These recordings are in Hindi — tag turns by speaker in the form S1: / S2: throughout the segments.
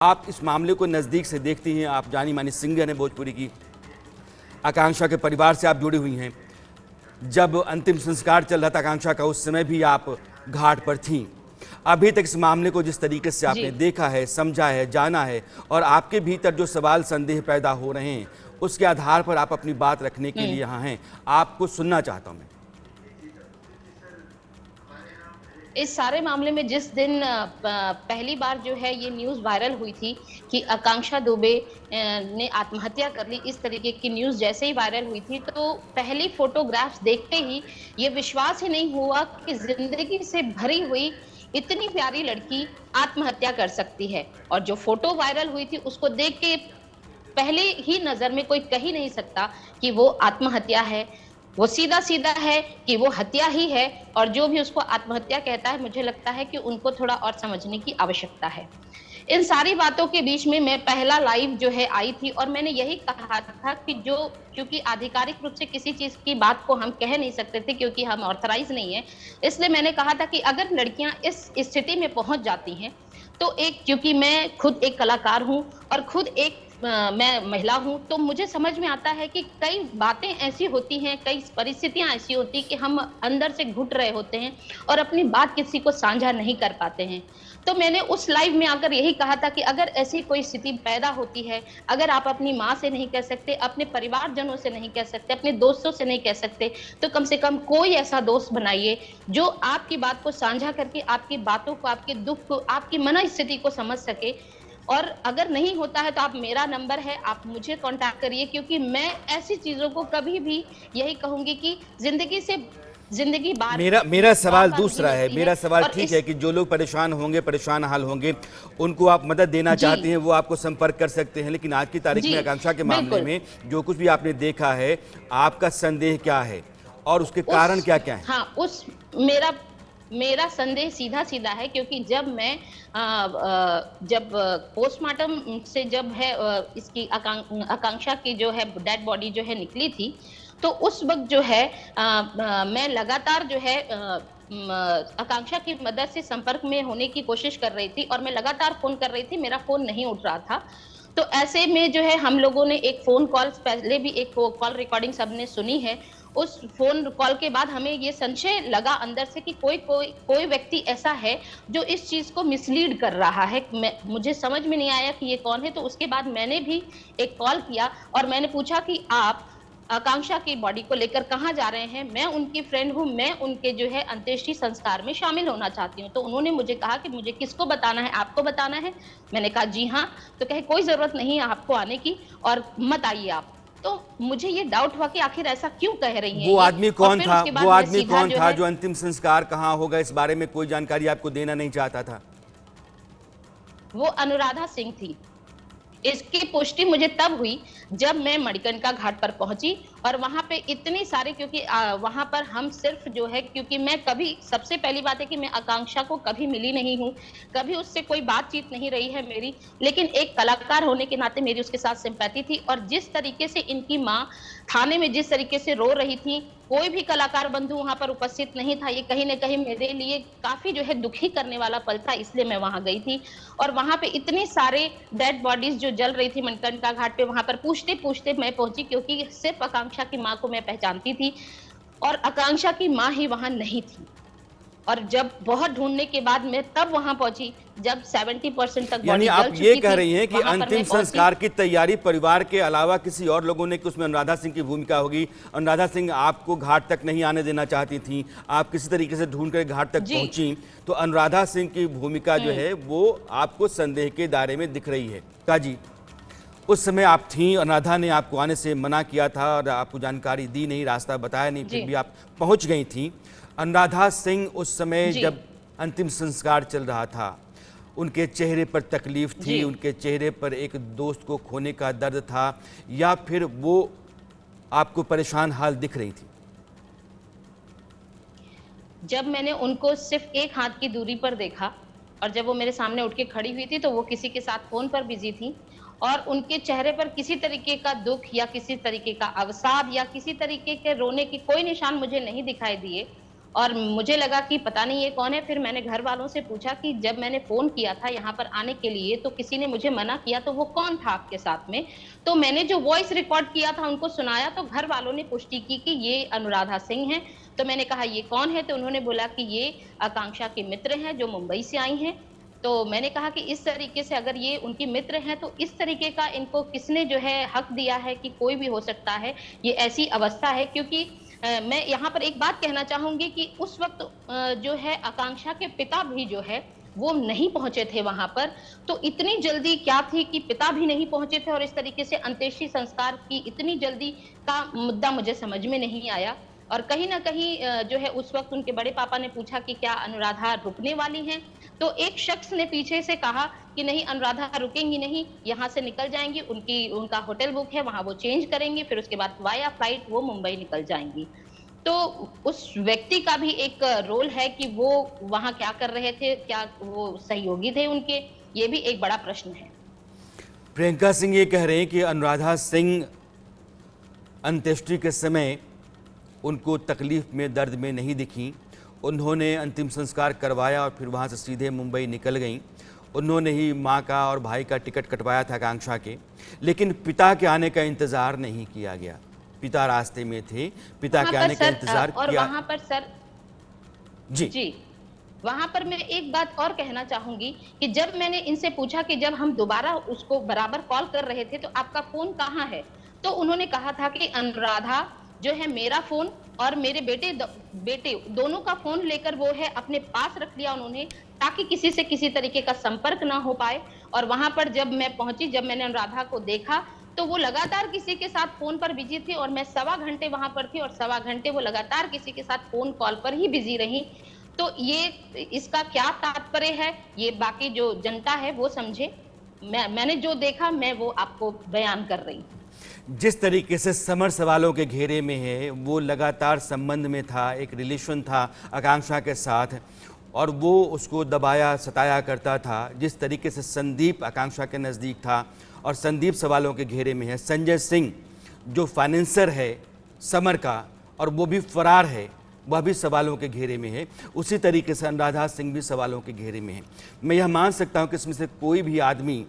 S1: आप इस मामले को नज़दीक से देखती हैं, आप जानी मानी सिंगर हैं भोजपुरी की। आकांक्षा के परिवार से आप जुड़ी हुई हैं। जब अंतिम संस्कार चल रहा था आकांक्षा का, उस समय भी आप घाट पर थीं। अभी तक इस मामले को जिस तरीके से आपने
S2: जी।
S1: देखा है, समझा है, जाना है और आपके भीतर जो सवाल संदेह पैदा हो रहे हैं, उसके आधार पर आप अपनी बात रखने के लिए यहाँ हैं। आपको सुनना चाहता हूँ मैं।
S2: इस सारे मामले में जिस दिन पहली बार जो है ये न्यूज़ वायरल हुई थी कि आकांक्षा दुबे ने आत्महत्या कर ली, इस तरीके की न्यूज़ जैसे ही वायरल हुई थी, तो पहली फोटोग्राफ्स देखते ही ये विश्वास ही नहीं हुआ कि ज़िंदगी से भरी हुई इतनी प्यारी लड़की आत्महत्या कर सकती है। और जो फोटो वायरल हुई थी उसको देख के पहले ही नज़र में कोई कह ही नहीं सकता कि वो आत्महत्या है। वो सीधा-सीधा है कि वो हत्या ही है। और जो भी उसको आत्महत्या कहता है, मुझे लगता है कि उनको थोड़ा और समझने की आवश्यकता है। इन सारी बातों के बीच में मैं पहला लाइव जो है आई थी और मैंने यही कहा था कि जो क्योंकि आधिकारिक रूप से किसी चीज़ की बात को हम कह नहीं सकते थे क्योंकि हम ऑथराइज़ नहीं है। इसलिए मैंने कहा था कि अगर लड़कियाँ इस स्थिति में पहुँच जाती हैं, तो क्योंकि मैं खुद एक कलाकार हूँ और खुद एक मैं महिला हूँ, तो मुझे समझ में आता है कि कई बातें ऐसी होती हैं, कई परिस्थितियाँ ऐसी होती हैं कि हम अंदर से घुट रहे होते हैं और अपनी बात किसी को साझा नहीं कर पाते हैं। तो मैंने उस लाइव में आकर यही कहा था कि अगर ऐसी कोई स्थिति पैदा होती है, अगर आप अपनी माँ से नहीं कह सकते, अपने परिवारजनों से नहीं कह सकते, अपने दोस्तों से नहीं कह सकते, तो कम से कम कोई ऐसा दोस्त बनाइए जो आपकी बात को साझा करके आपकी बातों को, आपके दुःख को, आपकी मनःस्थिति को समझ सके। और अगर नहीं होता है तो आप मेरा नंबर है, आप मुझे कांटेक्ट करिए क्योंकि मैं ऐसी चीज़ों को कभी भी यही कहूँगी कि ज़िंदगी
S1: मेरा सवाल
S2: बार-बार नहीं
S1: दूसरा है।
S2: मिलती है
S1: मेरा सवाल
S2: और
S1: ठीक
S2: इस
S1: है कि जो लोग परेशान होंगे, परेशान हाल होंगे, उनको आप मदद देना
S2: जी,
S1: चाहते हैं, वो आपको संपर्क कर सकते हैं। लेकिन आज की तारीख
S2: जी,
S1: में आकांक्षा के मामले
S2: बिल्कुल।
S1: में जो कुछ भी आपने देखा है, आपका संदेह क्या है और उसके
S2: उस
S1: कारण क्या-क्या हैं?
S2: हाँ, उस मेरा मेरा संदेह सीधा-सीधा है क्योंकि जब पोस्टमार्टम से जब है इसकी आकांक्षा की जो है डेड बॉडी जो है निकली थी, तो उस वक़्त जो है मैं लगातार जो है आकांक्षा की मदर से संपर्क में होने की कोशिश कर रही थी और मैं लगातार फ़ोन कर रही थी, मेरा फ़ोन नहीं उठ रहा था। तो ऐसे में जो है हम लोगों ने एक फ़ोन कॉल पहले भी एक कॉल रिकॉर्डिंग सबने सुनी है। उस फ़ोन कॉल के बाद हमें ये संशय लगा अंदर से कि कोई व्यक्ति ऐसा है जो इस चीज़ को मिसलीड कर रहा है। मुझे समझ में नहीं आया कि ये कौन है, तो उसके बाद मैंने भी एक कॉल किया और मैंने पूछा कि आप आकांक्षा की बॉडी को लेकर कहाँ जा रहे हैं? मैं उनकी फ्रेंड हूँ, मैं उनके जो है अंत्येष्टि संस्कार में शामिल होना चाहती हूँ। तो उन्होंने मुझे कहा कि मुझे किसको बताना है, आपको बताना है? मैंने कहा जी हाँ। तो कहे कोई ज़रूरत नहीं है आपको आने की और मत आइए आप। तो मुझे ये डाउट हुआ कि आखिर ऐसा क्यों कह रही हैं
S1: वो
S2: ये?
S1: आदमी
S2: और
S1: कौन
S2: फिर
S1: था?
S2: उसके
S1: वो
S2: बाद मैं
S1: आदमी
S2: सीधा
S1: कौन
S2: जो
S1: था
S2: है
S1: जो अंतिम संस्कार कहाँ होगा, इस बारे में कोई जानकारी आपको देना नहीं चाहता था?
S2: वो अनुराधा सिंह थी। इसकी पुष्टि मुझे तब हुई जब मैं मणिकर्णिका घाट पर पहुंची और वहां पे इतनी सारे क्योंकि वहां पर हम सिर्फ जो है क्योंकि मैं कभी सबसे पहली बात है कि मैं आकांक्षा को कभी मिली नहीं हूं, कभी उससे कोई बातचीत नहीं रही है मेरी, लेकिन एक कलाकार होने के नाते मेरी उसके साथ सिंपैथी थी। और जिस तरीके से इनकी माँ थाने में जिस तरीके से रो रही थी, कोई भी कलाकार बंधु वहां पर उपस्थित नहीं था, ये कहीं ना कहीं मेरे लिए काफी जो है दुखी करने वाला पल था, इसलिए मैं वहां गई थी। और वहां पे इतने सारे डेड बॉडीज जो जल रही थी मणिकर्णिका घाट पे, वहां पर पूछते पूछते मैं पहुंची क्योंकि सिर्फ आकांक्षा की माँ को मैं पहचानती थी और आकांक्षा की माँ ही वहां नहीं थी। और जब बहुत ढूंढने के बाद मैं तब वहां पहुंची जब 70% तक
S1: यानी
S2: बॉडी
S1: आप
S2: जल
S1: ये
S2: चुकी
S1: कह
S2: थी,
S1: रही हैं कि
S2: वहां पर
S1: अंतिम
S2: मैं पहुंची।
S1: संस्कार की तैयारी परिवार के अलावा किसी और लोगों ने, कि उसमें अनुराधा सिंह की भूमिका होगी। अनुराधा सिंह आपको घाट तक नहीं आने देना चाहती थी, आप किसी तरीके से ढूंढ कर घाट तक
S2: जी।
S1: पहुंची, तो अनुराधा सिंह की भूमिका जो है वो आपको संदेह के दायरे में दिख रही है। काजी, उस समय आप थीं, अनुराधा ने आपको आने से मना किया था और आपको जानकारी दी नहीं, रास्ता बताया नहीं, फिर
S2: जी।
S1: भी आप पहुंच गई थी। अनुराधा सिंह उस समय
S2: जी।
S1: जब अंतिम संस्कार चल रहा था, उनके चेहरे पर तकलीफ थी,
S2: जी।
S1: उनके चेहरे पर एक दोस्त को खोने का दर्द था, या फिर वो आपको परेशान हाल दिख रही थी?
S2: जब मैंने उनको सिर्फ एक हाथ की दूरी पर देखा और जब वो मेरे सामने उठ के खड़ी हुई थी तो वो किसी के साथ फोन पर बिजी थी और उनके चेहरे पर किसी तरीके का दुख या किसी तरीके का अवसाद या किसी तरीके के रोने की कोई निशान मुझे नहीं दिखाई दिए। और मुझे लगा कि पता नहीं ये कौन है। फिर मैंने घर वालों से पूछा कि जब मैंने फोन किया था यहाँ पर आने के लिए तो किसी ने मुझे मना किया, तो वो कौन था आपके साथ में? तो मैंने जो वॉइस रिकॉर्ड किया था उनको सुनाया, तो घर वालों ने पुष्टि की कि ये अनुराधा सिंह है। तो मैंने कहा ये कौन है? तो उन्होंने बोला कि ये आकांक्षा के मित्र हैं जो मुंबई से आई हैं। तो मैंने कहा कि इस तरीके से अगर ये उनकी मित्र हैं तो इस तरीके का इनको किसने जो है हक दिया है कि कोई भी हो सकता है, ये ऐसी अवस्था है। क्योंकि मैं यहाँ पर एक बात कहना चाहूंगी कि उस वक्त जो है आकांक्षा के पिता भी जो है वो नहीं पहुंचे थे वहां पर। तो इतनी जल्दी क्या थी कि पिता भी नहीं पहुंचे थे और इस तरीके से अंत्येष्टि संस्कार की इतनी जल्दी का मुद्दा मुझे समझ में नहीं आया। और कहीं ना कहीं जो है उस वक्त उनके बड़े पापा ने पूछा कि क्या अनुराधा रुकने वाली हैं? तो एक शख्स ने पीछे से कहा कि नहीं, अनुराधा रुकेंगी नहीं, यहाँ से निकल जाएंगी, उनका होटल बुक है, वहां वो चेंज करेंगी, फिर उसके बाद वाया फ्लाइट वो मुंबई निकल जाएंगी। तो उस व्यक्ति का भी एक रोल है कि वो वहां क्या कर रहे थे, क्या वो सहयोगी थे उनके, ये भी एक बड़ा प्रश्न है।
S1: प्रियंका सिंह ये कह रहे हैं कि अनुराधा सिंह अंत्येष्टि के समय उनको तकलीफ में, दर्द में नहीं दिखी। उन्होंने अंतिम संस्कार करवाया और फिर वहाँ से सीधे मुंबई निकल गईं। उन्होंने ही माँ का और भाई का टिकट कटवाया था आकांक्षा के, लेकिन पिता के आने का इंतज़ार नहीं किया गया। पिता रास्ते में थे, पिता के आने का इंतज़ार
S2: और
S1: किया।
S2: वहां पर सर जी वहां पर मैं एक बात और कहना चाहूंगी कि जब मैंने इनसे पूछा कि जब हम दोबारा उसको बराबर कॉल कर रहे थे तो आपका फोन कहाँ है, तो उन्होंने कहा था कि अनुराधा जो है मेरा फोन और मेरे बेटे दोनों का फोन लेकर वो है अपने पास रख लिया उन्होंने, ताकि किसी से किसी तरीके का संपर्क ना हो पाए। और वहां पर जब मैं पहुंची, जब मैंने अनुराधा को देखा तो वो लगातार किसी के साथ फोन पर बिजी थी और मैं 1.25 घंटे वहां पर थी और 1.25 घंटे वो लगातार किसी के साथ फोन कॉल पर ही बिजी रही। तो ये इसका क्या तात्पर्य है, ये बाकी जो जनता है वो समझे। मैंने जो देखा मैं वो आपको बयान कर रही हूँ।
S1: जिस तरीके से समर सवालों के घेरे में है, वो लगातार संबंध में था, एक रिलेशन था आकांक्षा के साथ और वो उसको दबाया सताया करता था। जिस तरीके से संदीप आकांक्षा के नज़दीक था और संदीप सवालों के घेरे में है। संजय सिंह जो फाइनेंसर है समर का और वो भी फरार है, वह भी सवालों के घेरे में है। उसी तरीके से अनुराधा सिंह भी सवालों के घेरे में है। मैं यह मान सकता हूँ कि इसमें से कोई भी आदमी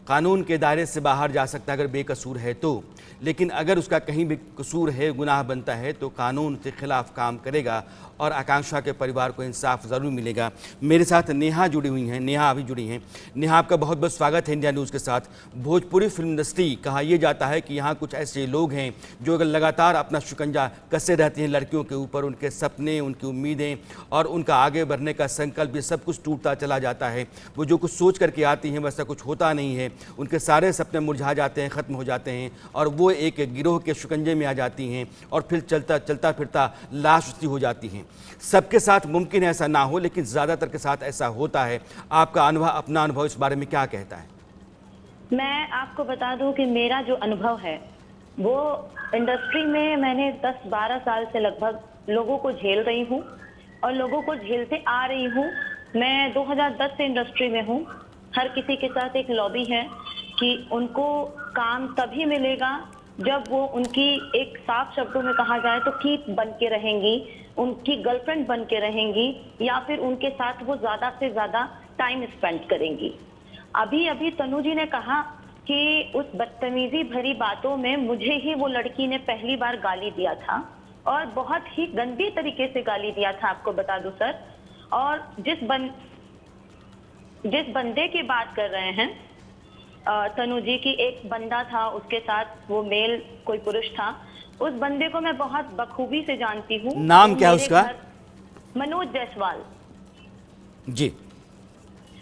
S1: कानून के दायरे से बाहर जा सकता है अगर बेकसूर है तो, लेकिन अगर उसका कहीं भी कसूर है, गुनाह बनता है, तो कानून के खिलाफ काम करेगा और आकांक्षा के परिवार को इंसाफ ज़रूर मिलेगा। मेरे साथ नेहा जुड़ी हुई हैं, नेहा अभी जुड़ी हैं। नेहा, आपका बहुत बहुत स्वागत है इंडिया न्यूज़ के साथ। भोजपुरी फिल्म इंडस्ट्री, कहा यह जाता है कि यहाँ कुछ ऐसे लोग हैं जो लगातार अपना शिकंजा कसे रहते हैं लड़कियों के ऊपर, उनके सपने, उनकी उम्मीदें और उनका आगे बढ़ने का संकल्प, ये सब कुछ टूटता चला जाता है। वो जो कुछ सोच करके आती हैं वैसा कुछ होता नहीं है, उनके सारे सपने मुरझा जाते हैं, ख़त्म हो जाते हैं और वो एक गिरोह के शिकंजे में आ जाती हैं और फिर चलता फिरता लाश सी हो जाती हैं। सबके साथ मुमकिन है ऐसा ना हो, लेकिन ज़्यादातर के साथ ऐसा होता है। आपका अनुभव, अपना अनुभव इस बारे में क्या कहता है?
S3: मैं आपको बता दूं कि मेरा जो अनुभव है वो इंडस्ट्री में मैंने 10-12 साल से लगभग लोगों को झेल रही हूँ और लोगों को झेलते आ रही हूँ। मैं 2010 से इंडस्ट्री में हूँ। हर किसी के साथ एक लॉबी है कि उनको काम तभी मिलेगा जब वो उनकी, एक साफ शब्दों में कहा जाए तो, कीप बन के रहेंगी, उनकी गर्लफ्रेंड बन के रहेंगी या फिर उनके साथ वो ज्यादा से ज्यादा टाइम स्पेंड करेंगी। अभी तनु जी ने कहा कि उस बदतमीजी भरी बातों में मुझे ही वो लड़की ने पहली बार गाली दिया था और बहुत ही गंदी तरीके से गाली दिया था, आपको बता दूं सर। और जिस बंदे की बात कर रहे हैं तनु जी की, एक बंदा था उसके साथ, वो मेल कोई पुरुष था, उस बंदे को मैं बहुत बखूबी से जानती हूँ।
S1: नाम क्या है उसका?
S3: मनोज जायसवाल
S1: जी।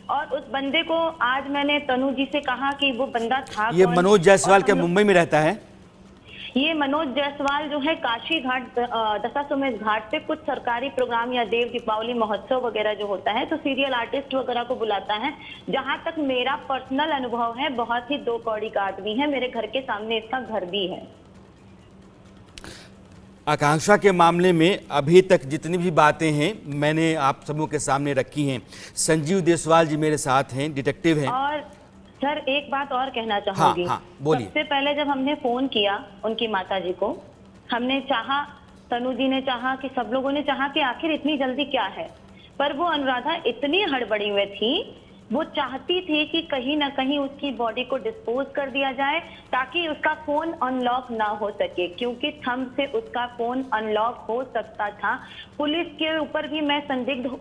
S3: और उस बंदे को आज मैंने तनु जी से कहा कि वो बंदा था
S1: ये मनोज जायसवाल क्या मुंबई में रहता है?
S3: ये मनोज जायसवाल जो है काशी घाट, दशाश्वमेध घाट पे कुछ सरकारी प्रोग्राम या देव दीपावली महोत्सव वगैरह जो होता है तो सीरियल आर्टिस्ट वगैरह को बुलाता है। जहां तक मेरा पर्सनल अनुभव है, बहुत ही 2 कौड़ी का आदमी है। मेरे घर के सामने इसका घर भी है।
S1: आकांक्षा के मामले में अभी तक जितनी भी बातें हैं मैंने आप सबों के सामने रखी हैं। संजीव देसवाल जी मेरे साथ हैं, डिटेक्टिव हैं।
S3: और सर एक बात और कहना चाहूंगी।
S1: हाँ, बोलिए।
S3: सबसे पहले जब हमने फोन किया उनकी माताजी को, हमने चाहा तनु जी ने चाहा, कि सब लोगों ने चाहा कि आखिर इतनी जल्दी क्या है, पर वो अनुराधा इतनी हड़बड़ी में थी, वो चाहती थी कि कहीं ना कहीं उसकी बॉडी को डिस्पोज कर दिया जाए ताकि उसका फोन अनलॉक ना हो सके, क्योंकि थंब से उसका फोन अनलॉक हो सकता था। पुलिस के ऊपर भी मैं संदिग्ध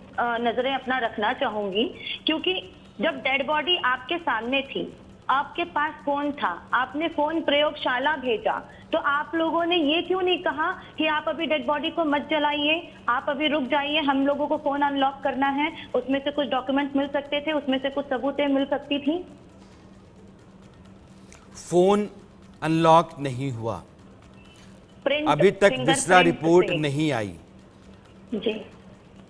S3: नजरें अपना रखना चाहूंगी, क्योंकि जब डेड बॉडी आपके सामने थी, आपके पास फोन था, आपने फोन प्रयोगशाला भेजा, तो आप लोगों ने ये क्यों नहीं कहा कि आप अभी डेड बॉडी को मत जलाइए, आप अभी रुक जाइए, हम लोगों को फोन अनलॉक करना है, उसमें से कुछ डॉक्यूमेंट्स मिल सकते थे, उसमें से कुछ सबूतें मिल सकती थी।
S1: फोन अनलॉक नहीं हुआ,
S3: प्रिंट,
S1: अभी तक
S3: फिंगरप्रिंट
S1: विस्रा रिपोर्ट
S3: से।
S1: नहीं आई,
S3: जी,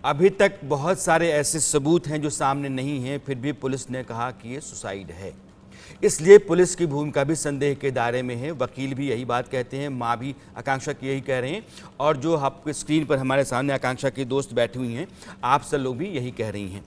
S1: अभी तक बहुत सारे ऐसे सबूत हैं जो सामने नहीं हैं, फिर भी पुलिस ने कहा कि ये सुसाइड है। इसलिए पुलिस की भूमिका भी संदेह के दायरे में है। वकील भी यही बात कहते हैं, माँ भी आकांक्षा की यही कह रहे हैं, और जो आपके स्क्रीन पर हमारे सामने आकांक्षा के दोस्त बैठी हुई हैं, आप सब लोग भी यही कह रही हैं।